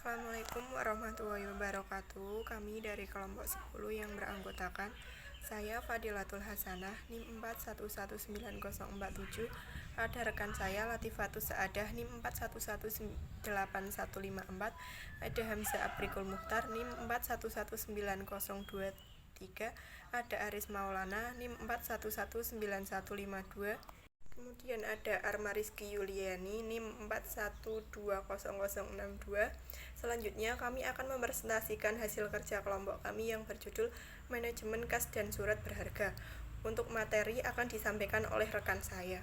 Assalamualaikum warahmatullahi wabarakatuh. Kami dari kelompok 10 yang beranggotakan saya Fadilatul Hasanah NIM 41190447. Ada rekan saya Latifatus Saadah NIM 41181154. Ada Hamzah Abrikul Mukhtar NIM 411902. Ada Aris Maulana NIM 419152. Kemudian ada Arma Rizky Yuliani NIM 41200062. Selanjutnya kami akan mempresentasikan hasil kerja kelompok kami yang berjudul Manajemen Kas dan Surat Berharga. Untuk materi akan disampaikan oleh rekan saya.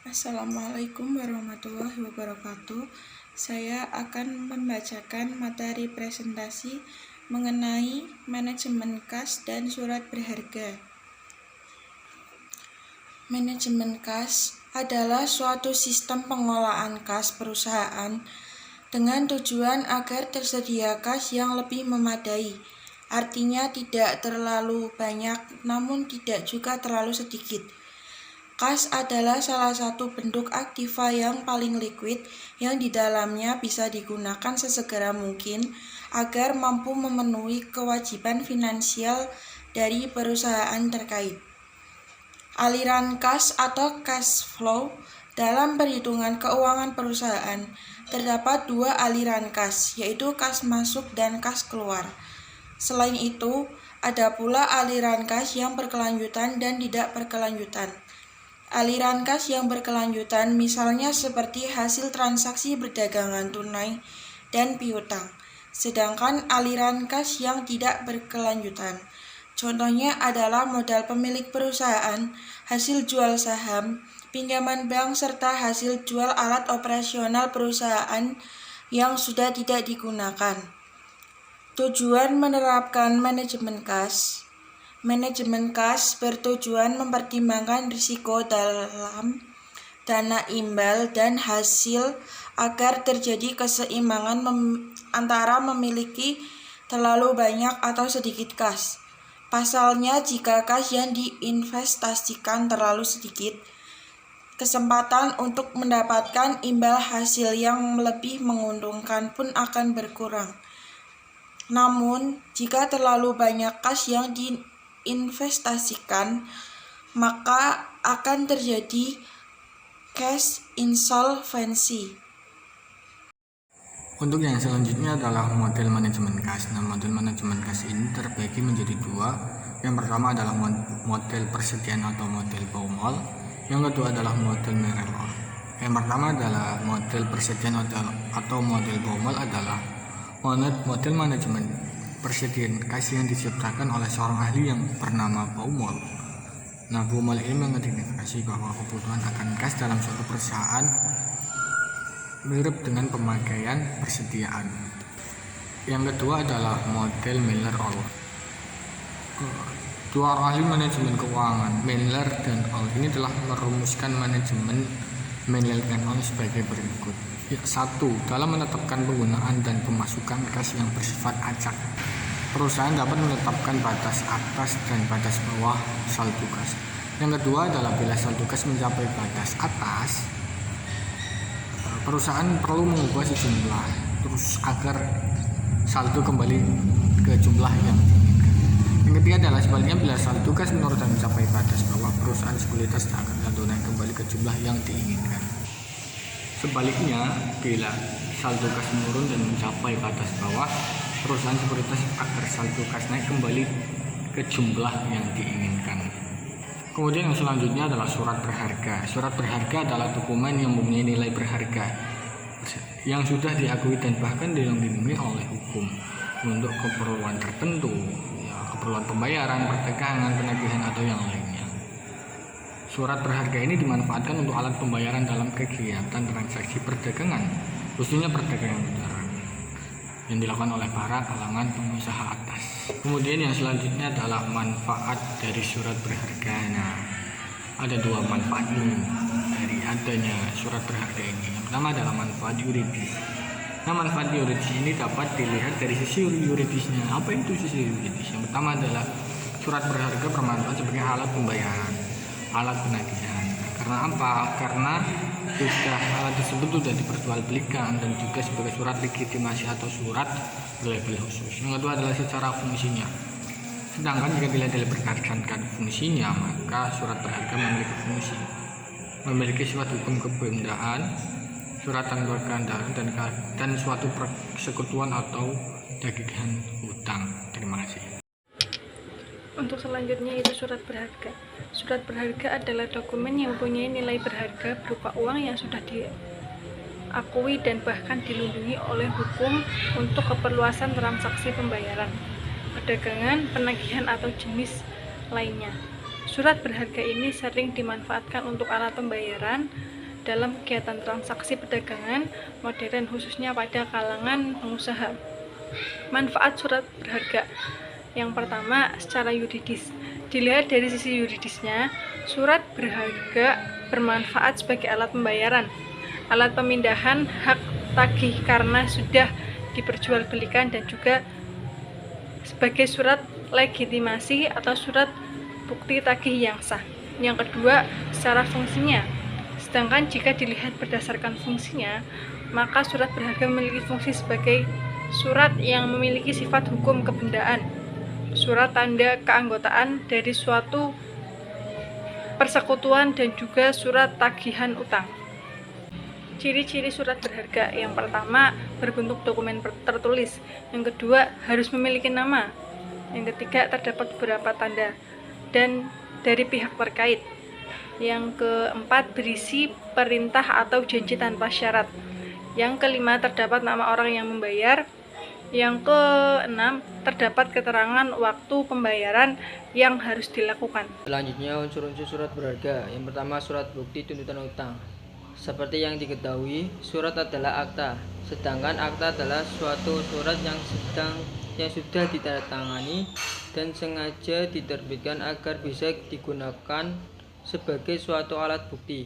Assalamualaikum warahmatullahi wabarakatuh. Saya akan membacakan materi presentasi mengenai manajemen kas dan surat berharga. Manajemen kas adalah suatu sistem pengelolaan kas perusahaan dengan tujuan agar tersedia kas yang lebih memadai. Artinya tidak terlalu banyak namun tidak juga terlalu sedikit. Kas adalah salah satu bentuk aktiva yang paling liquid yang di dalamnya bisa digunakan sesegera mungkin agar mampu memenuhi kewajiban finansial dari perusahaan terkait. Aliran kas atau cash flow dalam perhitungan keuangan perusahaan terdapat dua aliran kas, yaitu kas masuk dan kas keluar. Selain itu, ada pula aliran kas yang berkelanjutan dan tidak berkelanjutan. Aliran kas yang berkelanjutan misalnya seperti hasil transaksi perdagangan tunai dan piutang. Sedangkan aliran kas yang tidak berkelanjutan, contohnya adalah modal pemilik perusahaan, hasil jual saham, pinjaman bank, serta hasil jual alat operasional perusahaan yang sudah tidak digunakan. Tujuan menerapkan manajemen kas. Manajemen kas bertujuan mempertimbangkan risiko dalam dana imbal dan hasil agar terjadi keseimbangan antara memiliki terlalu banyak atau sedikit kas. Pasalnya, jika kas yang diinvestasikan terlalu sedikit, kesempatan untuk mendapatkan imbal hasil yang lebih menguntungkan pun akan berkurang. Namun, jika terlalu banyak kas yang diinvestasikan, maka akan terjadi cash insolvency. Untuk yang selanjutnya adalah model manajemen kas. Nah, model manajemen kas ini terbagi menjadi dua. Yang pertama adalah model persediaan atau model Baumol. Yang kedua adalah model Merrill. Yang pertama adalah model persediaan atau model Baumol adalah model manajemen persediaan kas yang diciptakan oleh seorang ahli yang bernama Baumol. Nah, Baumol ini mengidentifikasi bahwa kebutuhan akan kas dalam suatu perusahaan mirip dengan pemakaian persediaan. Yang kedua adalah model Miller-Url. Dua orang ahli manajemen keuangan, Miller dan Url, ini telah merumuskan manajemen Miller dan Url sebagai berikut. 1. Dalam menetapkan penggunaan dan pemasukan kas yang bersifat acak, perusahaan dapat menetapkan batas atas dan batas bawah saldo kas. Yang kedua adalah bila saldo kas mencapai batas atas, perusahaan perlu mengubah sejumlah terus agar saldo kembali ke jumlah yang diinginkan. Yang ketiga adalah sebaliknya, bila saldo kas menurun dan mencapai batas bawah, perusahaan sekuritas akan saldo naik kembali ke jumlah yang diinginkan. Sebaliknya, bila saldo kas menurun dan mencapai batas bawah, perusahaan sekuritas agar saldo kas naik kembali ke jumlah yang diinginkan. Kemudian yang selanjutnya adalah surat berharga. Surat berharga adalah dokumen yang mempunyai nilai berharga yang sudah diakui dan bahkan dilindungi oleh hukum untuk keperluan tertentu, keperluan pembayaran, perdagangan, penagihan atau yang lainnya. Surat berharga ini dimanfaatkan untuk alat pembayaran dalam kegiatan transaksi perdagangan, khususnya perdagangan modern yang dilakukan oleh para kalangan pengusaha atas. Kemudian yang selanjutnya adalah manfaat dari surat berharga. Nah, ada dua manfaat dari adanya surat berharga ini. Yang pertama adalah manfaat yuridis. Nah, manfaat yuridis ini dapat dilihat dari sisi yuridisnya. Apa itu sisi yuridis? Yang pertama adalah surat berharga bermanfaat sebagai alat pembayaran, alat penagihan. Karena apa? Karena alat tersebut sudah diperjualbelikan dan juga sebagai surat legitimasi atau surat berlabel khusus. Yang kedua adalah secara fungsinya. Sedangkan jika tidak diperkatakan fungsinya, maka surat berharga memiliki sifat hukum kebendaan, suratan berkeandaan, dan suatu persekutuan atau dagingan hutang. Terima kasih. Untuk selanjutnya itu surat berharga. Surat berharga adalah dokumen yang mempunyai nilai berharga berupa uang yang sudah diakui dan bahkan dilindungi oleh hukum untuk keperluan transaksi pembayaran, perdagangan, penagihan atau jenis lainnya. Surat berharga ini sering dimanfaatkan untuk alat pembayaran dalam kegiatan transaksi perdagangan modern, khususnya pada kalangan pengusaha. Manfaat surat berharga. Yang pertama, secara yuridis. Dilihat dari sisi yuridisnya, surat berharga bermanfaat sebagai alat pembayaran, alat pemindahan hak tagih karena sudah diperjualbelikan, dan juga sebagai surat legitimasi atau surat bukti tagih yang sah. Yang kedua, secara fungsinya. Sedangkan jika dilihat berdasarkan fungsinya, maka surat berharga memiliki fungsi sebagai surat yang memiliki sifat hukum kebendaan, surat tanda keanggotaan dari suatu persekutuan, dan juga surat tagihan utang. Ciri-ciri surat berharga. Yang pertama, berbentuk dokumen tertulis. Yang kedua, harus memiliki nama. Yang ketiga, terdapat beberapa tanda dan dari pihak terkait. Yang keempat, berisi perintah atau janji tanpa syarat. Yang kelima, terdapat nama orang yang membayar. Yang keenam, terdapat keterangan waktu pembayaran yang harus dilakukan. Selanjutnya, unsur-unsur surat berharga. Yang pertama, surat bukti tuntutan utang. Seperti yang diketahui, surat adalah akta, sedangkan akta adalah suatu surat yang sudah ditandatangani dan sengaja diterbitkan agar bisa digunakan sebagai suatu alat bukti.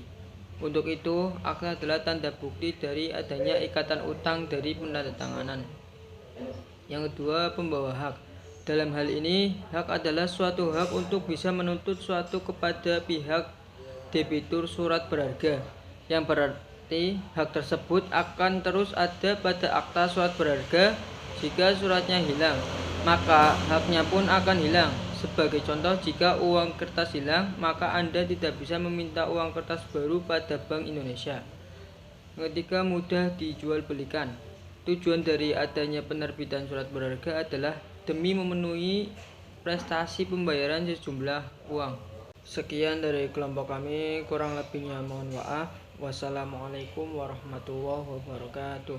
Untuk itu, akta adalah tanda bukti dari adanya ikatan utang dari penandatanganan. Yang kedua, pembawa hak. Dalam hal ini, hak adalah suatu hak untuk bisa menuntut suatu kepada pihak debitur surat berharga, yang berarti hak tersebut akan terus ada pada akta surat berharga. Jika suratnya hilang, maka haknya pun akan hilang. Sebagai contoh, jika uang kertas hilang, maka Anda tidak bisa meminta uang kertas baru pada Bank Indonesia. Yang ketiga, mudah dijual belikan. Tujuan dari adanya penerbitan surat berharga adalah demi memenuhi prestasi pembayaran sejumlah uang. Sekian dari kelompok kami, kurang lebihnya mohon maaf. Wassalamualaikum warahmatullahi wabarakatuh.